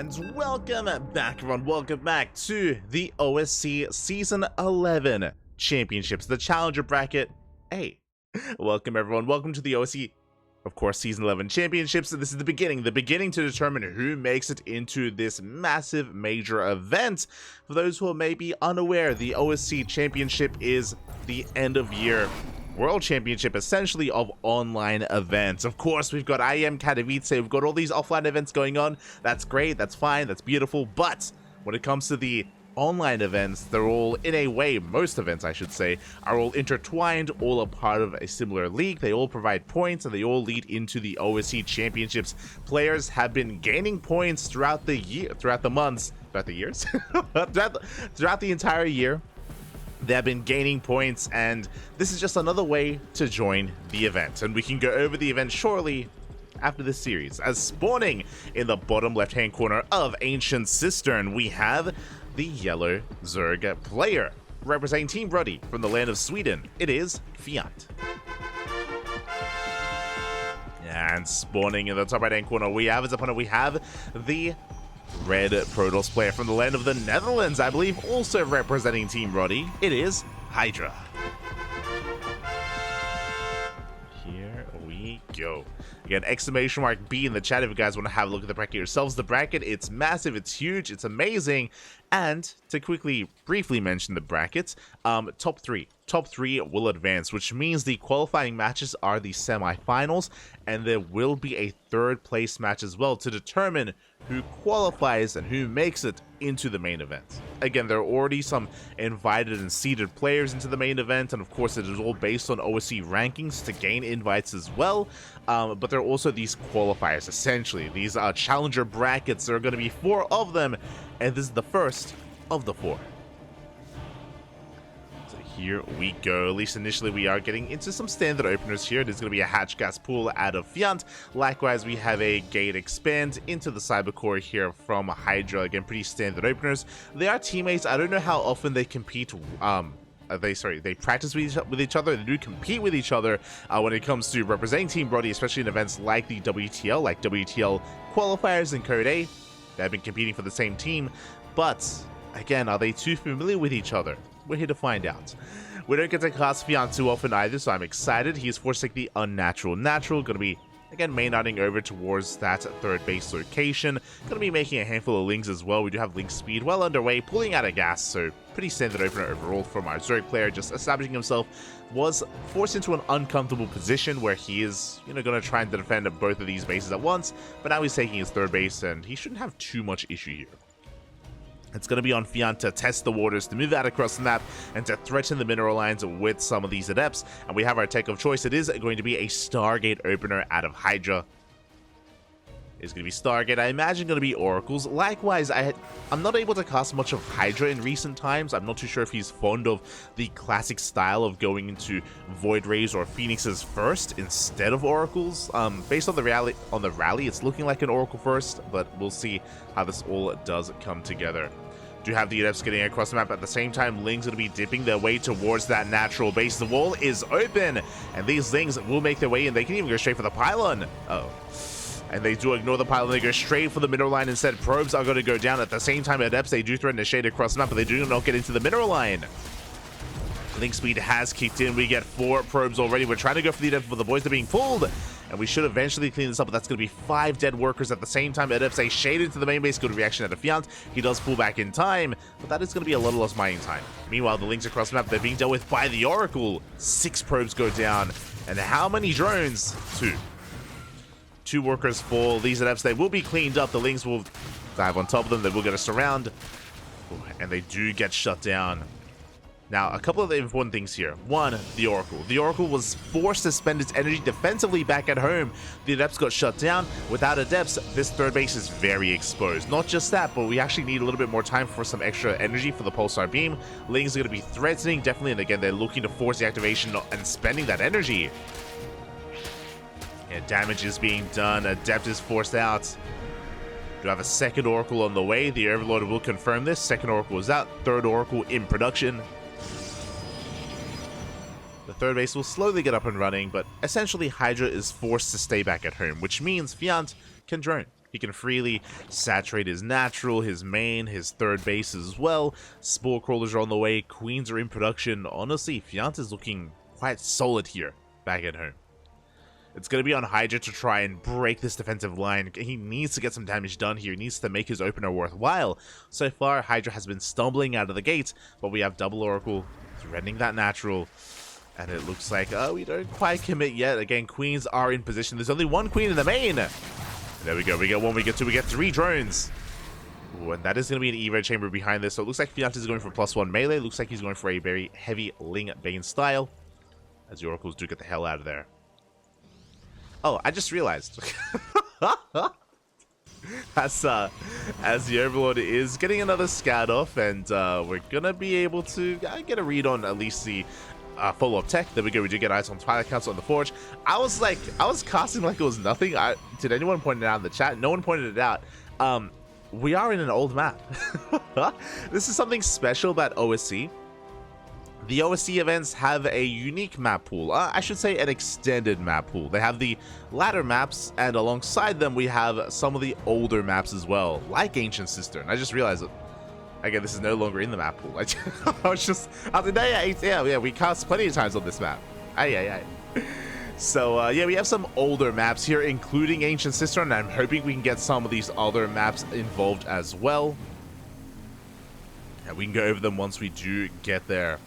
And welcome back, everyone. Welcome back to the OSC Season 11 Championships, the Challenger Bracket A. Welcome, everyone. Welcome to the OSC, of course, Season 11 Championships. So this is the beginning to determine who makes it into this massive major event. For those who are maybe unaware, the OSC Championship is the end-of-year World Championship, essentially, of online events. Of course, we've got IEM Katowice, we've got all these offline events going on. That's great, that's fine, that's beautiful, but when it comes to the online events, they're all, in a way, most events, I should say, are all intertwined, all a part of a similar league. They all provide points, and they all lead into the OSC Championships. Players have been gaining points throughout the year, throughout the entire year. They have been gaining points, and this is just another way to join the event. And we can go over the event shortly after this series. As spawning in the bottom left-hand corner of Ancient Cistern, we have the yellow Zerg player. Representing Team Ruddy from the land of Sweden, it is Fjant. And spawning in the top right-hand corner, we have as opponent, we have the red Protoss player from the land of the Netherlands, I believe, also representing Team Roddy. It is HiGhDrA. Here we go. Again, exclamation mark B in the chat if you guys want to have a look at the bracket yourselves. The bracket, it's massive, it's huge, it's amazing. And to quickly, briefly mention the brackets, top three will advance, which means the qualifying matches are the semifinals, and there will be a third place match as well to determine who qualifies and who makes it into the main event. Again, there are already some invited and seeded players into the main event, and of course it is all based on OSC rankings to gain invites as well, but there are also these qualifiers, essentially. These are challenger brackets. There are going to be 4 of them, and this is the first of the 4. So here we go. At least initially we are getting into some standard openers here. There's going to be a hatch gas pool out of Fjant. Likewise, we have a gate expand into the cyber core here from HiGhDrA. Again, pretty standard openers. They are teammates. I don't know how often they compete. They practice with each other. They do compete with each other when it comes to representing Team Brody, especially in events like the WTL, like WTL qualifiers and Code A. They have been competing for the same team, but again, are they too familiar with each other? We're here to find out. We don't get to cast Fjant too often either, so I'm excited. He is forced to take the unnatural natural. Going to be, again, main-outing over towards that third base location. Going to be making a handful of links as well. We do have link speed well underway, pulling out of gas, so pretty standard opener overall from our Zerg player. Just establishing himself, was forced into an uncomfortable position where he is, going to try and defend both of these bases at once, but now he's taking his third base, and he shouldn't have too much issue here. It's going to be on Fjant to test the waters, to move out across the map, and to threaten the mineral lines with some of these adepts. And we have our tech of choice. It is going to be a Stargate opener out of HiGhDrA. It's going to be Stargate. I imagine going to be Oracles. Likewise, I'm not able to cast much of HiGhDrA in recent times. I'm not too sure if he's fond of the classic style of going into Void Rays or Phoenixes first instead of Oracles. Based on the rally, it's looking like an Oracle first, but we'll see how this all does come together. Do have the adepts getting across the map at the same time. Lings going to be dipping their way towards that natural base. The wall is open, and these Lings will make their way in. They can even go straight for the pylon. And they do ignore the pylon. They go straight for the mineral line instead. Probes are going to go down. At the same time, adepts, they do threaten to shade across the map, but they do not get into the mineral line. Link speed has kicked in. We get 4 probes already. We're trying to go for the adept, but the boys are being pulled. And we should eventually clean this up, but that's going to be 5 dead workers at the same time. Adepts, they shade into the main base. Good reaction out of Fjant. He does pull back in time, but that is going to be a little less mining time. Meanwhile, the Links across the map, they're being dealt with by the Oracle. 6 probes go down. And how many drones? 2. 2 workers fall. These adepts, they will be cleaned up. The Lings will dive on top of them. They will get a surround. And they do get shut down. Now, a couple of the important things here. 1, the Oracle. The Oracle was forced to spend its energy defensively back at home. The Adepts got shut down. Without Adepts, this third base is very exposed. Not just that, but we actually need a little bit more time for some extra energy for the Pulsar Beam. Lings are going to be threatening, definitely, and again, they're looking to force the activation and spending that energy. Yeah, damage is being done. Adept is forced out. Do have a second Oracle on the way. The Overlord will confirm this. Second Oracle is out. Third Oracle in production. The third base will slowly get up and running, but essentially HiGhDrA is forced to stay back at home, which means Fjant can drone. He can freely saturate his natural, his main, his third base as well. Spore Crawlers are on the way. Queens are in production. Honestly, Fjant is looking quite solid here back at home. It's going to be on HiGhDrA to try and break this defensive line. He needs to get some damage done here. He needs to make his opener worthwhile. So far, HiGhDrA has been stumbling out of the gate, but we have Double Oracle threatening that natural. And it looks like, we don't quite commit yet. Again, Queens are in position. There's only one Queen in the main. There we go. We get one, we get two, we get three drones. Ooh, and that is going to be an Evo chamber behind this. So it looks like Fjant is going for +1 melee. Looks like he's going for a very heavy Ling Bane style. As the Oracles do get the hell out of there. Oh, I just realized. as the Overlord is getting another scout off, and we're going to be able to get a read on at least the follow-up tech. There we go. We do get eyes on Twilight Council on the Forge. I was casting like it was nothing. Did anyone point it out in the chat? No one pointed it out. We are in an old map. This is something special about OSC. The OSC events have a unique map pool. I should say an extended map pool. They have the ladder maps, and alongside them we have some of the older maps as well, like Ancient Cistern. I just realized that, again, this is no longer in the map pool. I was just, yeah, we cast plenty of times on this map. So, yeah, we have some older maps here, including Ancient Cistern, and I'm hoping we can get some of these other maps involved as well. And we can go over them once we do get there.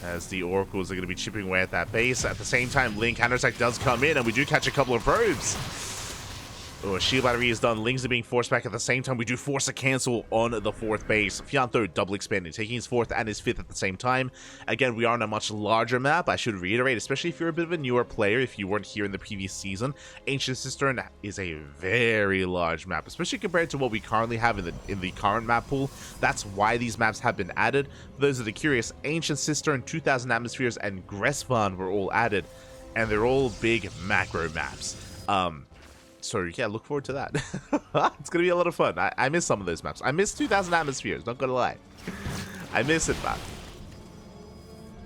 As the Oracles are going to be chipping away at that base. At the same time, Ling counterattack does come in, and we do catch a couple of probes. Oh, shield battery is done. Lings are being forced back at the same time. We do force a cancel on the fourth base. Fjant, though, double expanding, taking his fourth and his fifth at the same time. Again, we are on a much larger map. I should reiterate, especially if you're a bit of a newer player, if you weren't here in the previous season. Ancient Cistern is a very large map, especially compared to what we currently have in the current map pool. That's why these maps have been added. For those that are curious, Ancient Cistern, 2000 Atmospheres, and Gresvan were all added, and they're all big macro maps. So yeah, look forward to that. It's gonna be a lot of fun. I miss some of those maps. I miss 2000 Atmospheres, not gonna lie. I miss it, man.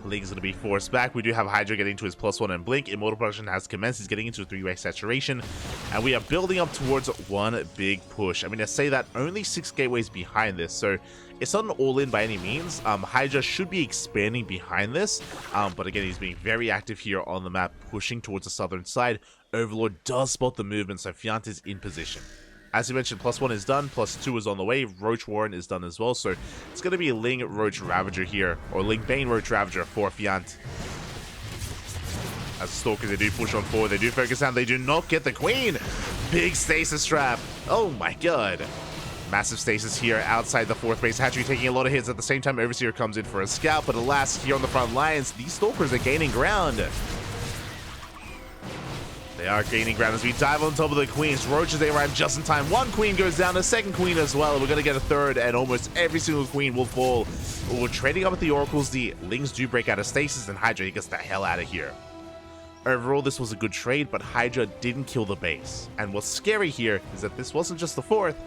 Ling's gonna be forced back. We do have HiGhDrA getting to his +1 and Blink. Immortal production has commenced. He's getting into a 3-way saturation. And we are building up towards one big push. I mean, I say that only 6 gateways behind this, so it's not an all-in by any means. HiGhDrA should be expanding behind this. But again, he's being very active here on the map, pushing towards the southern side. Overlord does spot the movement, so Fjant is in position. As you mentioned, +1 is done, +2 is on the way, Roach Warren is done as well, so it's going to be Ling Roach Ravager here, or Ling Bane Roach Ravager for Fjant. As the Stalkers, they do push on forward, they do focus down, they do not get the Queen! Big stasis trap! Oh my god! Massive stasis here outside the fourth base. Hatchery taking a lot of hits. At the same time, Overseer comes in for a scout, but alas, here on the front lines, these Stalkers are gaining ground. They are gaining ground as we dive on top of the Queens. Roaches, they arrive just in time. One Queen goes down, a second Queen as well. We're going to get a third, and almost every single Queen will fall. We're trading up with the Oracles. The Lings do break out of stasis, and HiGhDrA gets the hell out of here. Overall, this was a good trade, but HiGhDrA didn't kill the base. And what's scary here is that this wasn't just the fourth.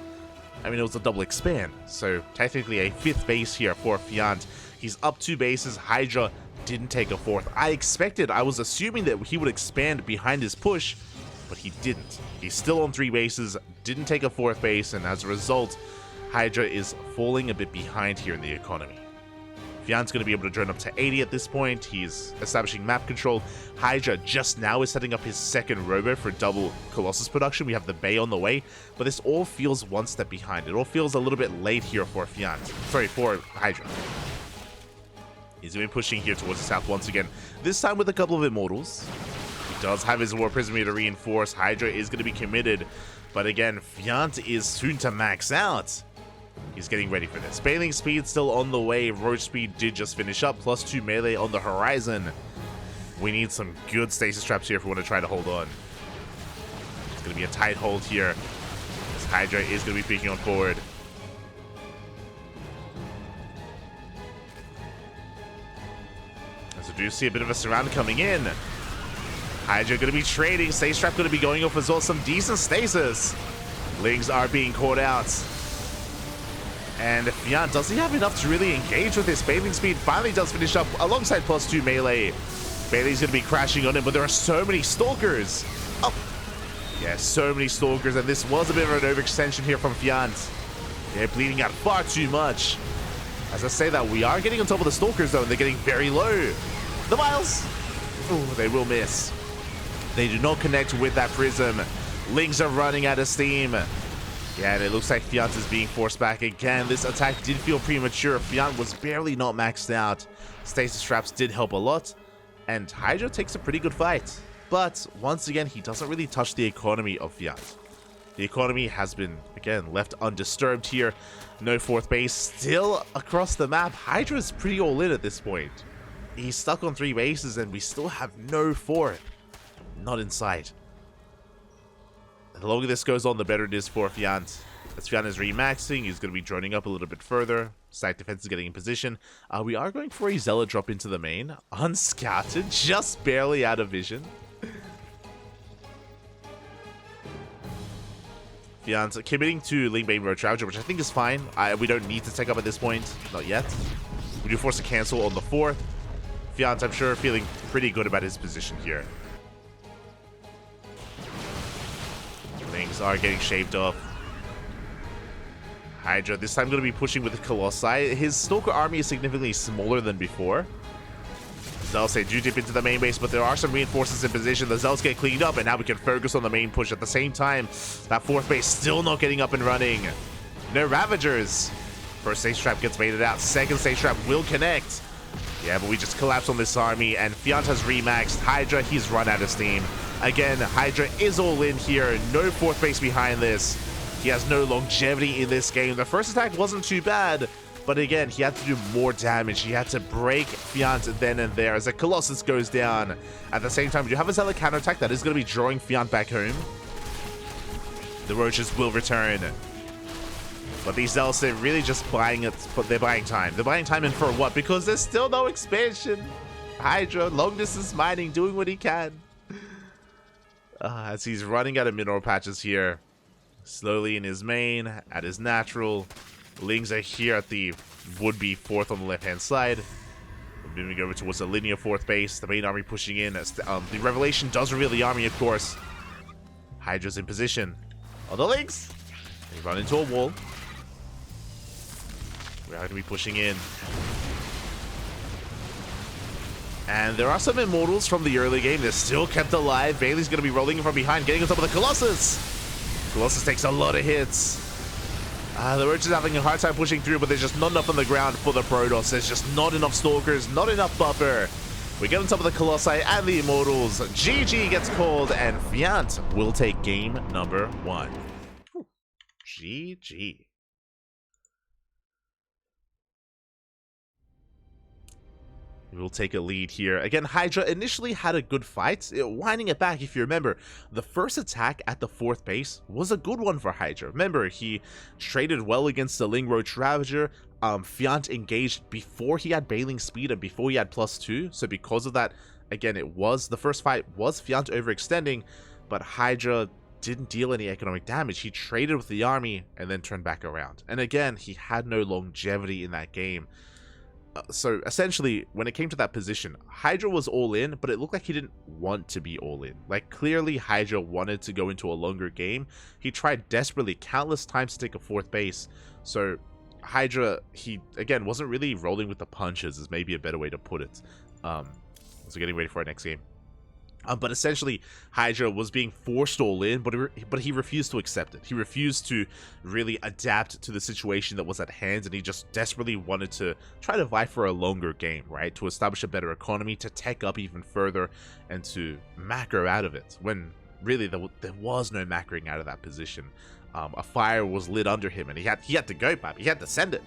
I mean, it was a double expand. So, technically a 5th base here for Fjant. He's up 2 bases. HiGhDrA didn't take a 4th. I was assuming that he would expand behind his push, but he didn't. He's still on 3 bases, didn't take a 4th base, and as a result, HiGhDrA is falling a bit behind here in the economy. Fjant's going to be able to drone up to 80 at this point. He's establishing map control. HiGhDrA just now is setting up his second robo for double Colossus production. We have the Bay on the way, but this all feels one step behind. It all feels a little bit late here for Fjant. Sorry, for HiGhDrA. He's going to be pushing here towards the south once again, this time with a couple of Immortals. He does have his War Prism to reinforce. HiGhDrA is going to be committed, but again, Fjant is soon to max out. He's getting ready for this. Baling speed still on the way. Roach speed did just finish up, +2 melee on the horizon. We need some good stasis traps here if we want to try to hold on. It's going to be a tight hold here, as HiGhDrA is going to be peeking on forward. So do you see a bit of a surround coming in? HiGhDrA going to be trading. Stasis trap going to be going off as well. Some decent stasis. Lings are being caught out. And Fjant, does he have enough to really engage with this? Baling speed finally does finish up alongside +2 melee. Bailey's going to be crashing on him, but there are so many Stalkers. Oh, Yeah, so many Stalkers, and this was a bit of an overextension here from Fjant. They're bleeding out far too much. As I say that, we are getting on top of the Stalkers, though, and they're getting very low. The Miles! Oh, they will miss. They do not connect with that Prism. Lings are running out of steam. Yeah, and it looks like Fjant is being forced back again. This attack did feel premature. Fjant was barely not maxed out. Stasis Traps did help a lot, and HiGhDrA takes a pretty good fight. But once again, he doesn't really touch the economy of Fjant. The economy has been, again, left undisturbed here. No fourth base. Still across the map, HiGhDrA is pretty all in at this point. He's stuck on 3 bases, and we still have no fourth. Not in sight. The longer this goes on, the better it is for Fjant. As Fjant is remaxing, he's going to be droning up a little bit further. Stack defense is getting in position. We are going for a Zealot drop into the main. Unscouted, just barely out of vision. Fjant committing to Ling Bane Road Ravager, which I think is fine. We don't need to take up at this point. Not yet. We do force a cancel on the 4th. Fjant, I'm sure, feeling pretty good about his position here. Things are getting shaved off. HiGhDrA this time going to be pushing with the Colossi. His Stalker army is significantly smaller than before. Zealots do dip into the main base, but there are some reinforcements in position. The Zealots get cleaned up, and now we can focus on the main push. At the same time, that 4th base still not getting up and running. No Ravagers. First stage trap gets baited out. Second stage trap will connect. Yeah, but we just collapse on this army, and Fjant has remaxed. HiGhDrA, he's run out of steam. Again, HiGhDrA is all in here. No 4th base behind this. He has no longevity in this game. The first attack wasn't too bad, but again, he had to do more damage. He had to break Fjant then and there as the Colossus goes down. At the same time, you have a Zealot counterattack that is going to be drawing Fjant back home. The Roaches will return. But these Zealots, they're really just buying it, but they're buying time. They're buying time, and for what? Because there's still no expansion. HiGhDrA, long distance mining, doing what he can. As he's running out of mineral patches here. Slowly in his main, at his natural. Lings are here at the would-be 4th on the left-hand side. Moving over towards the linear 4th base. The main army pushing in. The Revelation does reveal the army, of course. HiGhDRA's in position. On the Lings! They run into a wall. We're going to be pushing in. And there are some Immortals from the early game. They're still kept alive. Bailey's going to be rolling in from behind, getting on top of the Colossus. Colossus takes a lot of hits. The Roach is having a hard time pushing through, but there's just not enough on the ground for the Protoss. There's just not enough Stalkers, not enough buffer. We get on top of the Colossi and the Immortals. GG gets called, and Fjant will take game number 1. Ooh, GG. We'll take a lead here. Again, HiGhDrA initially had a good fight. Winding it back, if you remember, the first attack at the 4th base was a good one for HiGhDrA. Remember, he traded well against the Ling Roach Ravager. Fjant engaged before he had Bailing Speed and before he had +2. So because of that, again, the first fight was Fjant overextending, but HiGhDrA didn't deal any economic damage. He traded with the army and then turned back around. And again, he had no longevity in that game. So essentially, when it came to that position, HiGhDrA was all in, but it looked like he didn't want to be all in. Like, clearly HiGhDrA wanted to go into a longer game. He tried desperately countless times to take a 4th base. So HiGhDrA, he again wasn't really rolling with the punches, is maybe a better way to put it. So getting ready for our next game. But essentially, HiGhDrA was being forced all in, but he refused to accept it. He refused to really adapt to the situation that was at hand, and he just desperately wanted to try to vie for a longer game, right? To establish a better economy, to tech up even further, and to macro out of it, when really there was no macroing out of that position. A fire was lit under him, and he had to go, Pap. He had to send it.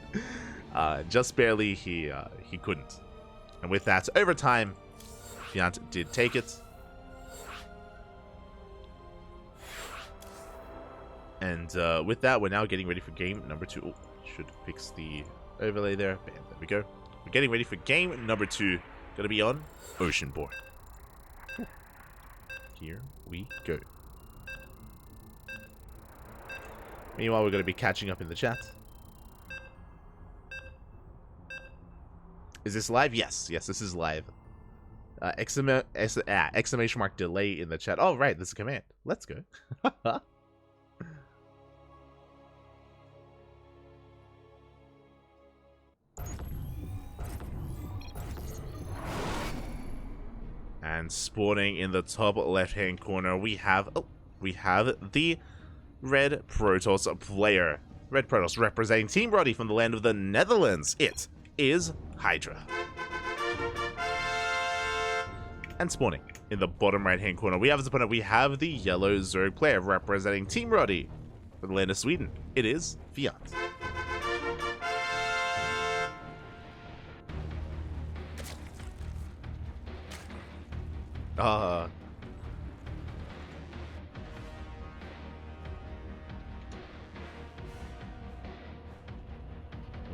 Just barely, he couldn't. And with that, overtime, Fjant did take it. And with that, we're now getting ready for game number 2. Oh, should fix the overlay there. Bam, there we go. We're getting ready for game number 2. Gonna be on Oceanborn. Here we go. Meanwhile, we're gonna be catching up in the chat. Is this live? Yes, this is live. Exclamation mark delay in the chat. Oh, right, this is a command. Let's go. And spawning in the top left-hand corner, we have the Red Protoss player. Red Protoss representing Team Roddy from the land of the Netherlands. It is HiGhDrA. And spawning in the bottom right-hand corner, we have as opponent, we have the yellow Zerg player representing Team Roddy from the land of Sweden. It is Fjant.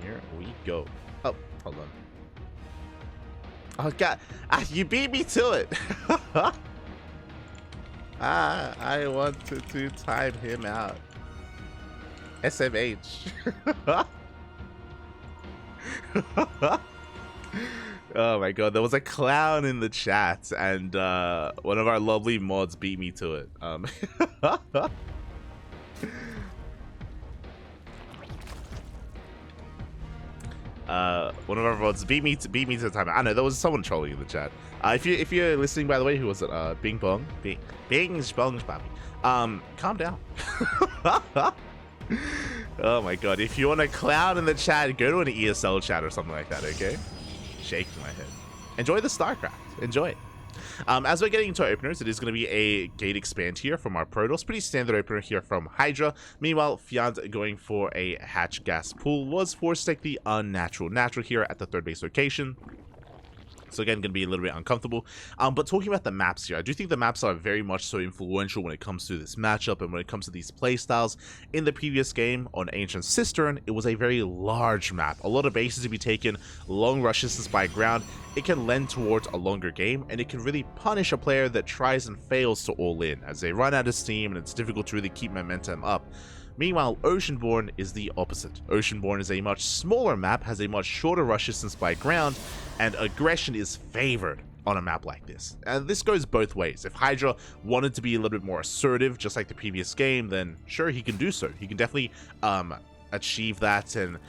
Here we go. Oh, hold on. Oh god, you beat me to it. I wanted to time him out. SMH. Oh my god, there was a clown in the chat, and one of our lovely mods beat me to it. One of our mods beat me to the time. I know there was someone trolling in the chat. If you're listening, by the way, who was it? Bing Bong, Bing Bong, Bobby. Calm down. Oh my god, if you want a clown in the chat, go to an ESL chat or something like that. Okay. Shaking my head. Enjoy the StarCraft. Enjoy it. As we're getting into our openers, it is going to be a gate expand here from our Protoss. Pretty standard opener here from HiGhDrA. Meanwhile, Fjant going for a hatch gas pool was forced to take the unnatural natural here at the third base location. So again, going to be a little bit uncomfortable. But talking about the maps here, I do think the maps are very much so influential when it comes to this matchup and when it comes to these playstyles. In the previous game on Ancient Cistern, it was a very large map. A lot of bases to be taken, long rush distance by ground. It can lend towards a longer game, and it can really punish a player that tries and fails to all in, as they run out of steam and it's difficult to really keep momentum up. Meanwhile, Oceanborn is the opposite. Oceanborn is a much smaller map, has a much shorter rush distance by ground, and aggression is favored on a map like this. And this goes both ways. If HiGhDrA wanted to be a little bit more assertive, just like the previous game, then sure, he can do so. He can definitely achieve that and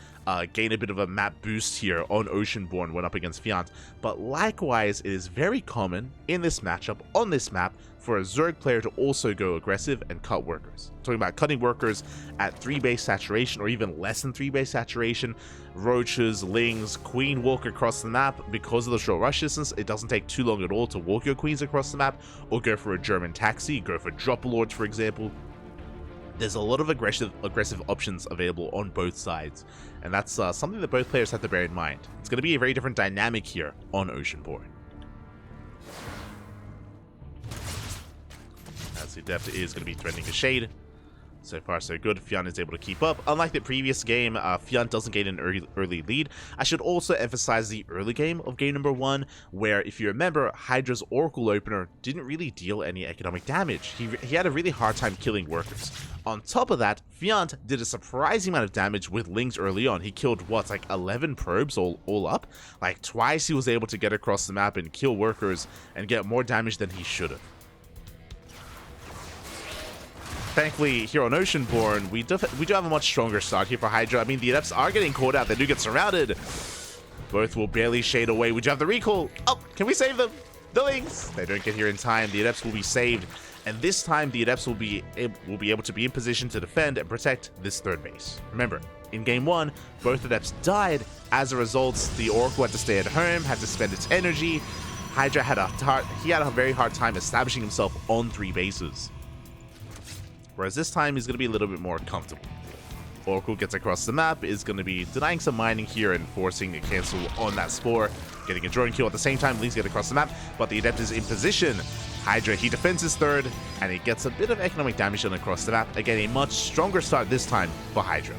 gain a bit of a map boost here on Oceanborn when up against Fjant. But likewise, it is very common in this matchup, on this map, for a Zerg player to also go aggressive and cut workers. I'm talking about cutting workers at 3 base saturation or even less than 3 base saturation. Roaches, Lings, Queen walk across the map. Because of the short rush distance, it doesn't take too long at all to walk your Queens across the map, or go for a German taxi, go for Drop Lords, for example. There's a lot of aggressive options available on both sides, and that's something that both players have to bear in mind. It's going to be a very different dynamic here on Oceanborn. As the Adept is going to be threatening a shade. So far, so good. Fjant is able to keep up. Unlike the previous game, Fjant doesn't gain an early lead. I should also emphasize the early game of game number 1, where, if you remember, HiGhDrA's Oracle opener didn't really deal any economic damage. He had a really hard time killing workers. On top of that, Fjant did a surprising amount of damage with Lings early on. He killed, what, like 11 probes all up? Like, twice he was able to get across the map and kill workers and get more damage than he should have. Thankfully, here on Oceanborn, we do have a much stronger start here for HiGhDrA. I mean, the Adepts are getting caught out. They do get surrounded. Both will barely shade away. We do have the recall. Oh, can we save them? The Lings. They don't get here in time. The Adepts will be saved. And this time, the Adepts will be able to be in position to defend and protect this third base. Remember, in game 1, both Adepts died. As a result, the Oracle had to stay at home, had to spend its energy. HiGhDrA had a very hard time establishing himself on 3 bases. Whereas this time, he's going to be a little bit more comfortable. Oracle gets across the map, is going to be denying some mining here and forcing a cancel on that Spore. Getting a drone kill at the same time, Lee's get across the map, but the Adept is in position. HiGhDrA, he defends his third, and he gets a bit of economic damage done across the map. Again, a much stronger start this time for HiGhDrA.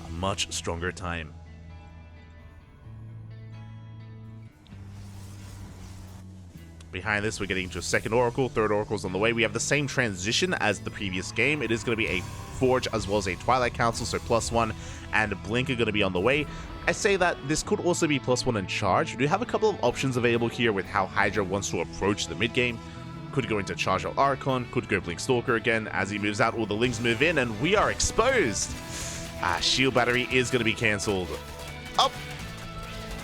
A much stronger time. Behind this, we're getting into a second Oracle. Third Oracle's on the way. We have the same transition as the previous game. It is going to be a Forge as well as a Twilight Council, so +1 and Blink are going to be on the way. I say that this could also be +1 and Charge. We do have a couple of options available here with how HiGhDrA wants to approach the mid-game. Could go into Charge out Archon, could go Blink Stalker again. As he moves out, all the Lings move in, and we are exposed. Shield Battery is going to be cancelled. Up!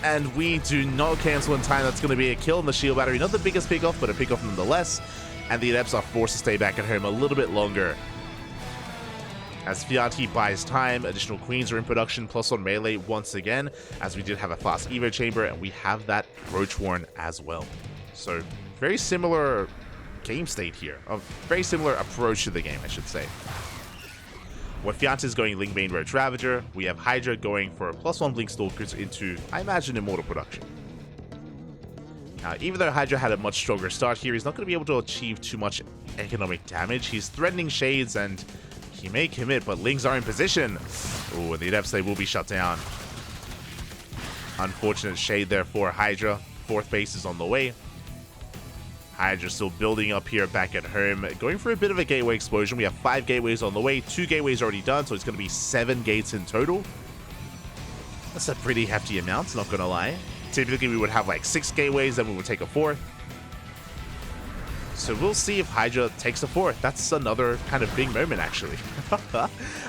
And we do not cancel in time. That's going to be a kill on the Shield Battery. Not the biggest pick-off, but a pick-off nonetheless. And the Adepts are forced to stay back at home a little bit longer. As Fjant buys time, additional Queens are in production, +1 melee once again, as we did have a fast Evo Chamber, and we have that Roach Warren as well. So, very similar game state here. A very similar approach to the game, I should say. Where Fjant is going Lingbane Roach Ravager, we have HiGhDrA going for +1 Blink Stalkers into, I imagine, Immortal production. Now, even though HiGhDrA had a much stronger start here, he's not going to be able to achieve too much economic damage. He's threatening Shades, and he may commit, but Lings are in position. Ooh, and the Adepts, they will be shut down. Unfortunate Shade there for HiGhDrA. Fourth base is on the way. HiGhDRA still building up here back at home, going for a bit of a gateway explosion. We have 5 gateways on the way, 2 gateways already done, so it's going to be 7 gates in total. That's a pretty hefty amount, not going to lie. Typically, we would have like 6 gateways, then we would take a 4th. So we'll see if HiGhDRA takes a 4th. That's another kind of big moment, actually.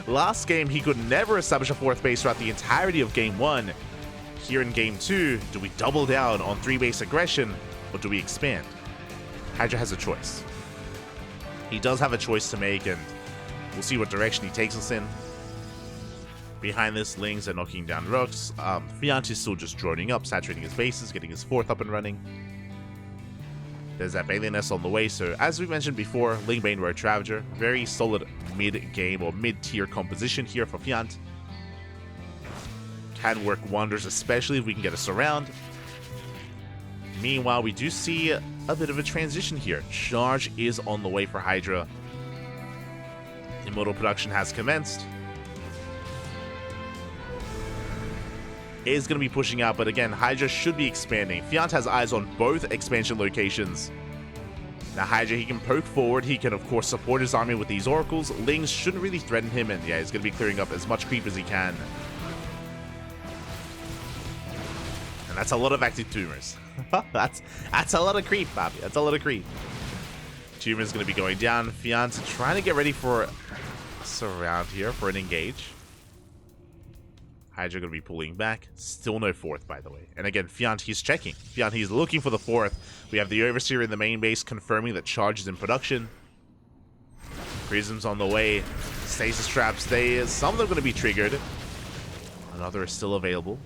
Last game, he could never establish a 4th base throughout the entirety of Game 1. Here in Game 2, do we double down on 3-base aggression, or do we expand? HiGhDRA has a choice. He does have a choice to make, and we'll see what direction he takes us in. Behind this, Lings are knocking down rocks. Fjant is still just droning up, saturating his bases, getting his 4th up and running. There's that Bailey Nest on the way, so as we mentioned before, Lingbane Roach Ravager, very solid mid-game or mid-tier composition here for Fjant. Can work wonders, especially if we can get a surround. Meanwhile, we do see a bit of a transition here. Charge is on the way for HiGhDrA. Immortal production has commenced. Is going to be pushing out, but again, HiGhDrA should be expanding. Fjant has eyes on both expansion locations. Now HiGhDrA, he can poke forward. He can, of course, support his army with these oracles. Lings shouldn't really threaten him, and yeah, he's going to be clearing up as much creep as he can. And that's a lot of active tumors. that's a lot of creep, Bobby. That's a lot of creep. Tumor is going to be going down. Fjant trying to get ready for a surround here for an engage. HiGhDrA going to be pulling back. Still no 4th, by the way. And again, Fjant, he's checking. Fjant, he's looking for the 4th. We have the Overseer in the main base confirming that Charge is in production. Prism's on the way. Stasis traps, some of them are going to be triggered. Another is still available.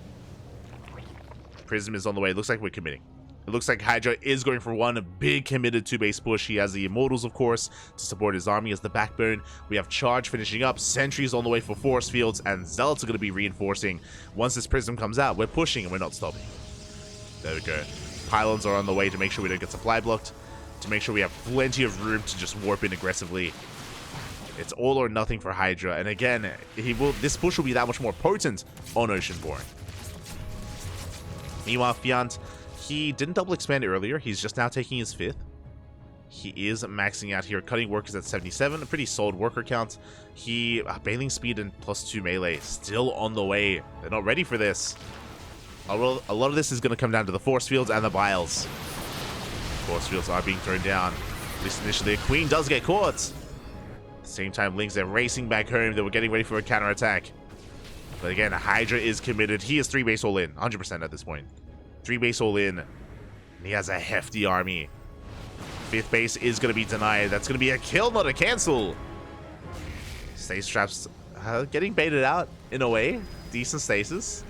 Prism is on the way. It looks like we're committing. It looks like HiGhDrA is going for one big committed 2-base push. He has the Immortals, of course, to support his army as the backbone. We have Charge finishing up. Sentries on the way for Force Fields, and Zealots are going to be reinforcing. Once this Prism comes out, we're pushing and we're not stopping. There we go. Pylons are on the way to make sure we don't get supply blocked, to make sure we have plenty of room to just warp in aggressively. It's all or nothing for HiGhDrA, and again, this push will be that much more potent on Oceanborn. Meanwhile, Fjant, he didn't double expand earlier. He's just now taking his 5th. He is maxing out here. Cutting workers at 77. A pretty solid worker count. Bailing speed and +2 melee. Still on the way. They're not ready for this. A lot of this is going to come down to the force fields and the vials. Force fields are being thrown down. At least initially, a Queen does get caught. Same time, Lings, they're racing back home. They were getting ready for a counterattack. But again, HiGhDrA is committed. He is 3-base all in, 100% at this point. 3-base all in. And he has a hefty army. 5th base is going to be denied. That's going to be a kill, not a cancel. Stasis traps getting baited out in a way. Decent stasis.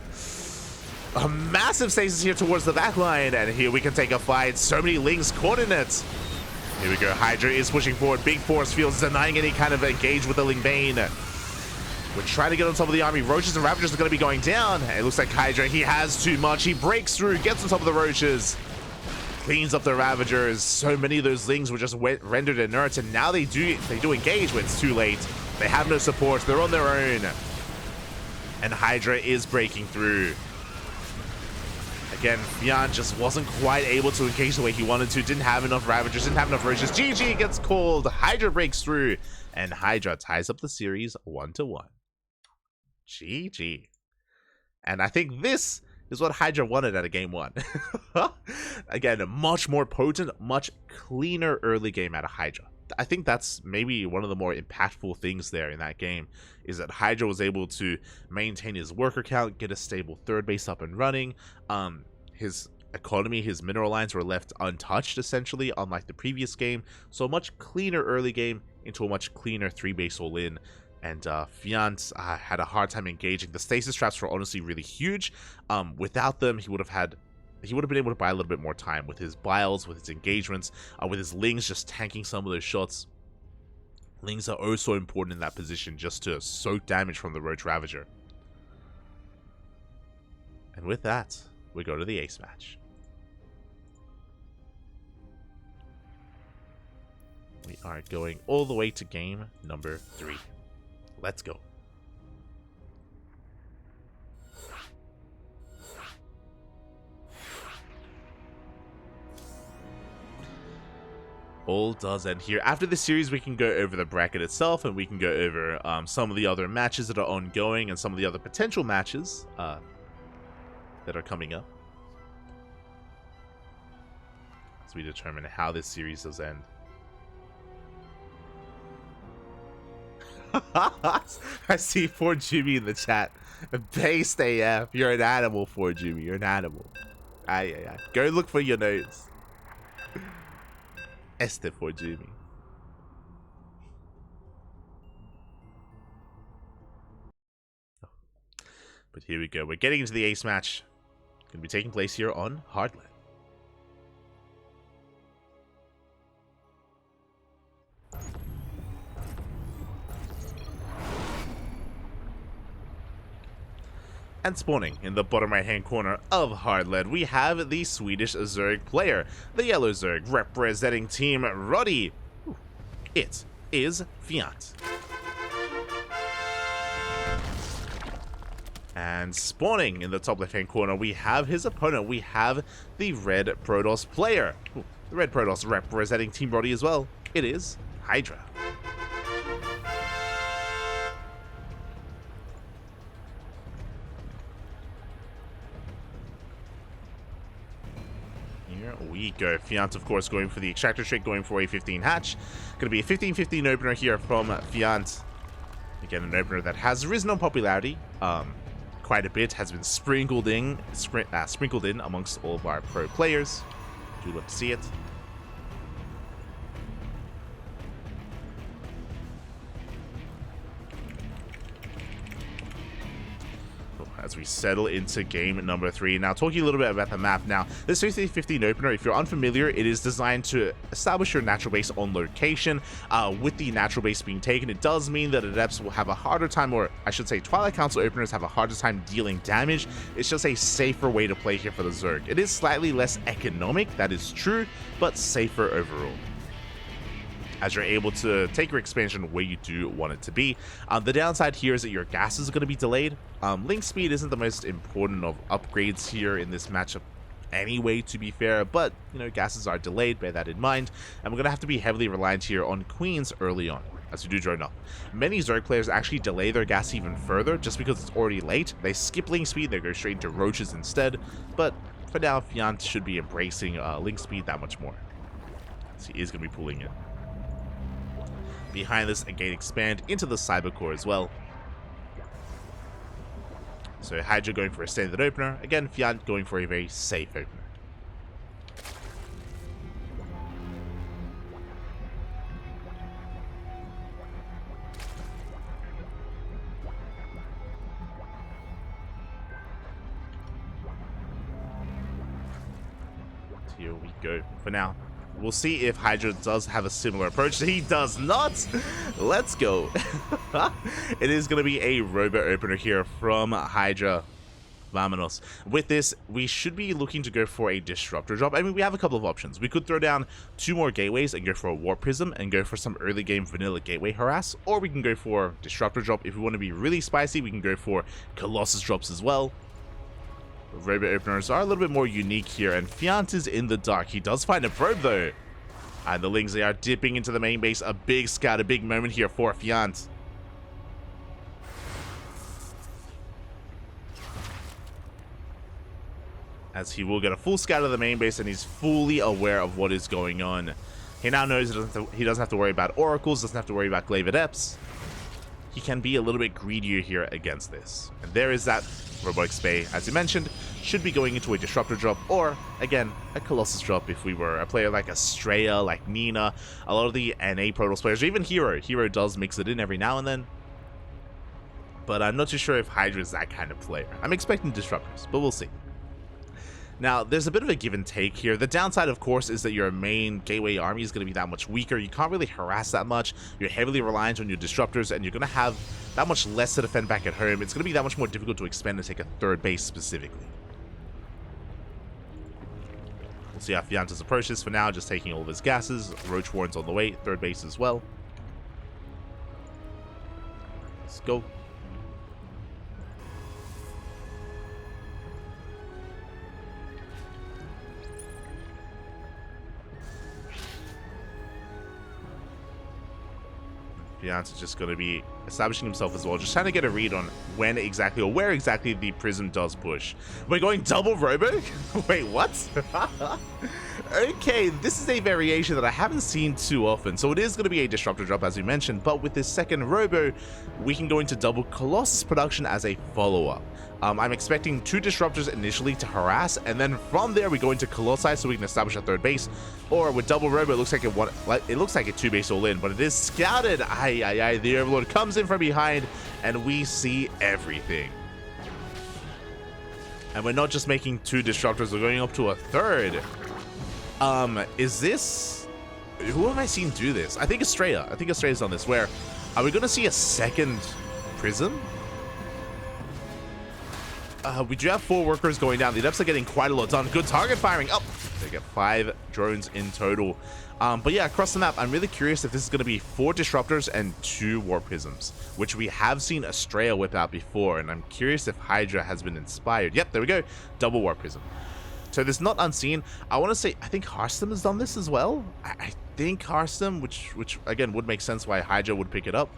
A massive stasis here towards the back line. And here we can take a fight. So many Lings caught in it. Here we go. HiGhDrA is pushing forward. Big force fields, denying any kind of engage with the Lingbane. We're trying to get on top of the army. Roaches and Ravagers are going to be going down. It looks like HiGhDrA, he has too much. He breaks through, gets on top of the Roaches. Cleans up the Ravagers. So many of those Lings were just rendered inert, and now they do engage, but it's too late. They have no support. They're on their own. And HiGhDrA is breaking through. Again, Fjant just wasn't quite able to engage the way he wanted to. Didn't have enough Ravagers, didn't have enough Roaches. GG gets called. HiGhDrA breaks through, and HiGhDrA ties up the series 1-1. GG. And I think this is what HiGhDrA wanted at a game 1. Again, a much more potent, much cleaner early game out of HiGhDrA. I think that's maybe one of the more impactful things there in that game, is that HiGhDrA was able to maintain his worker count, get a stable third base up and running. His economy, his mineral lines were left untouched, essentially, unlike the previous game. So a much cleaner early game into a much cleaner 3-base all-in. And Fjant had a hard time engaging. The stasis traps were honestly really huge. Without them, he would have been able to buy a little bit more time with his biles, with his engagements, with his Lings just tanking some of those shots. Lings are oh so important in that position, just to soak damage from the Roach Ravager. And with that, we go to the ace match. We are going all the way to game number 3. Let's go. All does end here. After this series, we can go over the bracket itself, and we can go over some of the other matches that are ongoing and some of the other potential matches that are coming up, as we determine how this series does end. I see 4Jimmy in the chat. Based AF. You're an animal, 4Jimmy. You're an animal. Aye. Go look for your notes. Este 4Jimmy. But here we go. We're getting into the ace match. Going to be taking place here on Hardland. And spawning in the bottom right hand corner of Hardland, we have the Swedish Zerg player, the yellow Zerg representing Team Roddy. It is Fjant. And spawning in the top left hand corner, we have his opponent. We have the red Protoss player. The red Protoss representing Team Roddy as well. It is HiGhDrA. We go. Fjant, of course, going for the extractor trick, going for a 15 hatch. Going to be a 15-15 opener here from Fjant. Again, an opener that has risen on popularity quite a bit, has been sprinkled in amongst all of our pro players. Do love to see it. As we settle into game number 3. Now, talking a little bit about the map now, this 15-15 opener, if you're unfamiliar, it is designed to establish your natural base on location. With the natural base being taken, it does mean that adepts will have a harder time, or I should say Twilight Council openers have a harder time dealing damage. It's just a safer way to play here for the Zerg. It is slightly less economic, that is true, but safer overall, as you're able to take your expansion where you do want it to be. The downside here is that your gases are going to be delayed. Link speed isn't the most important of upgrades here in this matchup anyway, to be fair, but, you know, gases are delayed, bear that in mind, and we're going to have to be heavily reliant here on Queens early on, as we do drone up. Many Zerg players actually delay their gas even further, just because it's already late. They skip Link speed, they go straight into Roaches instead, but for now, Fjant should be embracing Link speed that much more, as he is going to be pulling it. Behind this, a gate expand into the cyber core as well. So HiGhDrA going for a standard opener. Again, Fjant going for a very safe opener. Here we go for now. We'll see if HiGhDrA does have a similar approach. He does not. Let's go. It is going to be a robo opener here from HiGhDrA. Vamonos. With this, we should be looking to go for a disruptor drop. I mean, we have a couple of options. We could throw down 2 more gateways and go for a warp prism and go for some early game vanilla gateway harass, or we can go for disruptor drop. If we want to be really spicy, we can go for Colossus drops as well. Robot openers are a little bit more unique here, and Fjant is in the dark. He does find a probe, though. And the Lings, they are dipping into the main base. A big scout, a big moment here for Fjant. As he will get a full scout of the main base, and he's fully aware of what is going on. He now knows he doesn't have to worry about oracles, doesn't have to worry about glaive adepts. He can be a little bit greedier here against this. And there is that robotic spay, as you mentioned, should be going into a disruptor drop, or again, a Colossus drop if we were a player like Estrella, like Nina, a lot of the NA Protoss players, or even Hero. Hero does mix it in every now and then. But I'm not too sure if HiGhDrA is that kind of player. I'm expecting disruptors, but we'll see. Now, there's a bit of a give and take here. The downside, of course, is that your main gateway army is going to be that much weaker. You can't really harass that much. You're heavily reliant on your disruptors, and you're going to have that much less to defend back at home. It's going to be that much more difficult to expand and take a third base specifically. We'll see how Fjanta's approach is for now, just taking all of his gases. Roach Warren's on the way, third base as well. Let's go. Fjant is just going to be establishing himself as well, just trying to get a read on when exactly or where exactly the prism does push. We're going double robo? Wait, what? Okay, this is a variation that I haven't seen too often. So it is going to be a disruptor drop, as you mentioned, but with this second robo, we can go into double Colossus production as a follow-up. I'm expecting 2 disruptors initially to harass, and then from there we go into Colossi so we can establish a third base. Or with double robo, it looks like it looks like a 2-base all-in, but it is scouted. The Overlord comes in from behind, and we see everything. And we're not just making 2 disruptors; we're going up to a third. Is this? Who have I seen do this? I think Estrella. I think Estrella's on this. Where are we going to see a second prism? We do have 4 workers going down. The adepts are getting quite a lot done. Good target firing. Oh, they get 5 drones in total. But yeah, across the map, I'm really curious if this is going to be 4 disruptors and 2 warp prisms, which we have seen Estrella whip out before. And I'm curious if HiGhDrA has been inspired. Yep, there we go. Double warp prism. So this not unseen. I want to say, I think Hearthstone has done this as well. I think Hearthstone, which again would make sense why HiGhDrA would pick it up.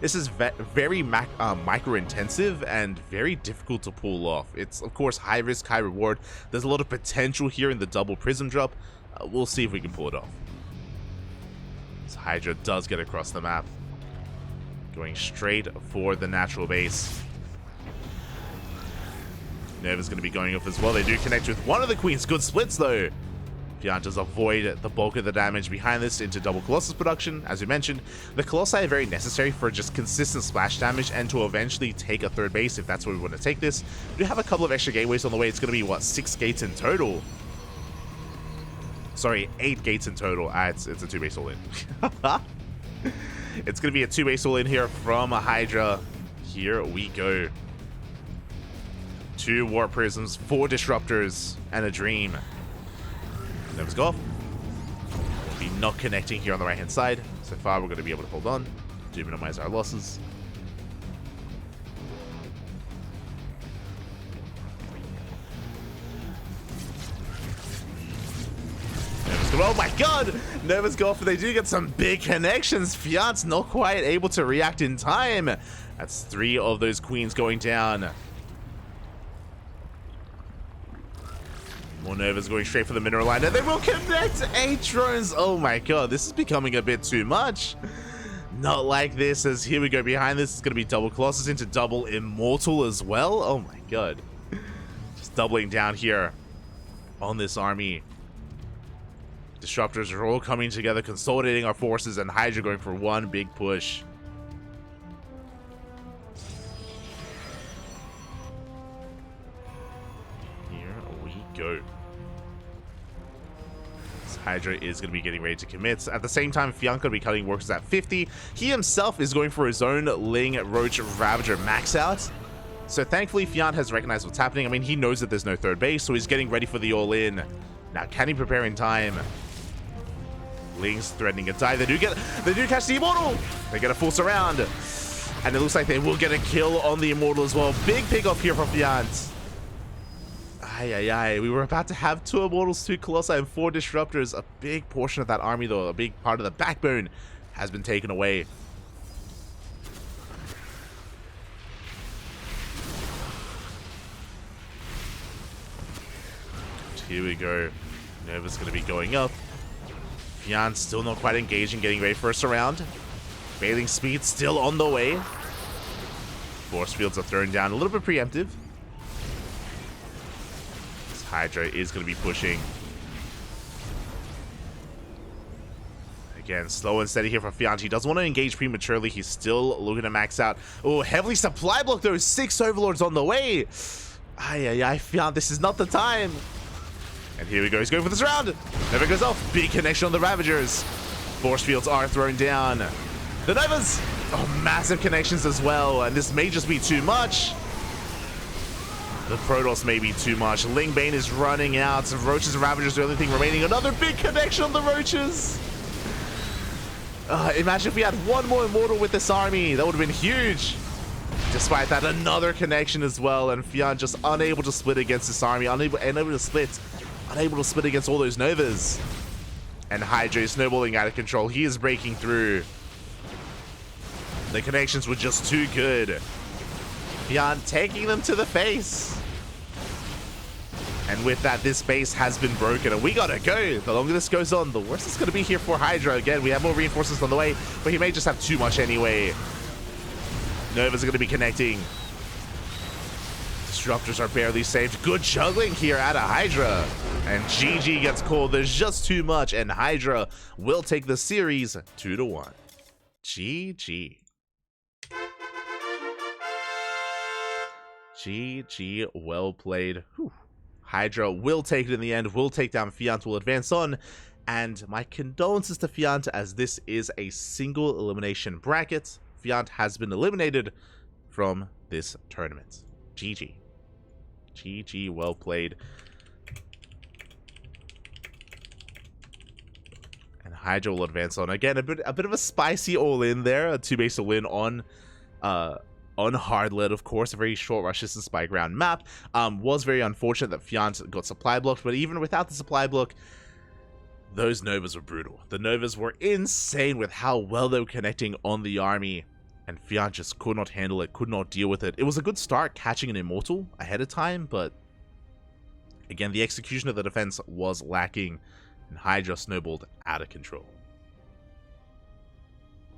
This is very micro intensive and very difficult to pull off. It's of course high risk, high reward. There's a lot of potential here in the double prism drop. We'll see if we can pull it off. So HiGhDrA does get across the map, going straight for the natural base. Nerva's going to be going off as well. They do connect with one of the queens. Good splits though. Fjant does avoid the bulk of the damage behind this into double Colossus production. As we mentioned, the Colossi are very necessary for just consistent splash damage and to eventually take a third base if that's where we want to take this. We do have a couple of extra gateways on the way. It's going to be, what, 6 gates in total? Sorry, 8 gates in total. It's a 2-base all-in. It's going to be a 2-base all-in here from HiGhDrA. Here we go. 2 warp prisms, 4 disruptors, and a dream. Let's go off. We'll be not connecting here on the right hand side. So far we're going to be able to hold on to minimize our losses. Nervous go. Oh my god! Nervous go off, but they do get some big connections. Fjant's not quite able to react in time. That's 3 of those queens going down. More Nervas going straight for the mineral line, and they will connect 8 drones. Oh my god, this is becoming a bit too much. Not like this, as here we go behind this. It's going to be double Colossus into double Immortal as well. Oh my god. Just doubling down here on this army. Disruptors are all coming together, consolidating our forces, and HiGhDrA going for one big push. Go. So HiGhDrA is going to be getting ready to commit. At the same time, Fjant going to be cutting workers at 50. He himself is going for his own Ling Roach Ravager max out. So thankfully, Fjant has recognized what's happening. I mean, he knows that there's no third base, so he's getting ready for the all-in. Now, can he prepare in time? Ling's threatening a die. They do catch the Immortal. They get a full surround. And it looks like they will get a kill on the Immortal as well. Big pick off here from Fjant. We were about to have 2 Immortals, 2 Colossi, and 4 Disruptors. A big portion of that army, though, a big part of the backbone, has been taken away. Here we go. Nova's going to be going up. Fjant still not quite engaging, getting ready for a surround. Baling speed still on the way. Force fields are thrown down, a little bit preemptive. This HiGhDrA is going to be pushing. Again, slow and steady here for Fjant. He doesn't want to engage prematurely. He's still looking to max out. Oh, heavily supply block, though. 6 Overlords on the way. Fjant, this is not the time. And here we go. He's going for this round. Never goes off. Big connection on the Ravagers. Force fields are thrown down. The Novas. Oh, massive connections as well. And this may just be too much. The Protoss may be too much. Ling Bane is running out. Some Roaches and Ravagers are the only thing remaining. Another big connection on the Roaches. Imagine if we had 1 more Immortal with this army. That would have been huge. Despite that, another connection as well. And Fjant just unable to split against this army. Unable to split against all those Novas. And HiGhDrA is snowballing out of control. He is breaking through. The connections were just too good. Fjant taking them to the face. And with that, this base has been broken, and we gotta go. The longer this goes on, the worse it's gonna be here for HiGhDrA. Again, we have more reinforcements on the way, but he may just have too much anyway. Novas are gonna be connecting. Disruptors are barely saved. Good juggling here out of HiGhDrA. And GG gets called. There's just too much, and HiGhDrA will take the series 2-1. GG. GG, well played. Whew. HiGhDrA will take it in the end, will take down Fjant, will advance on. And my condolences to Fjant, as this is a single elimination bracket. Fjant has been eliminated from this tournament. GG. GG, well played. And HiGhDrA will advance on. Again, a bit of a spicy all-in there. A 2-base all-in on hard lead, of course. A very short rush distance by ground map. Was very unfortunate that Fjant got supply blocked, but even without the supply block, those Novas were brutal. The Novas were insane with how well they were connecting on the army, and Fjant just could not handle it, could not deal with it. It was a good start catching an Immortal ahead of time, but again, the execution of the defense was lacking, and HiGhDrA snowballed out of control.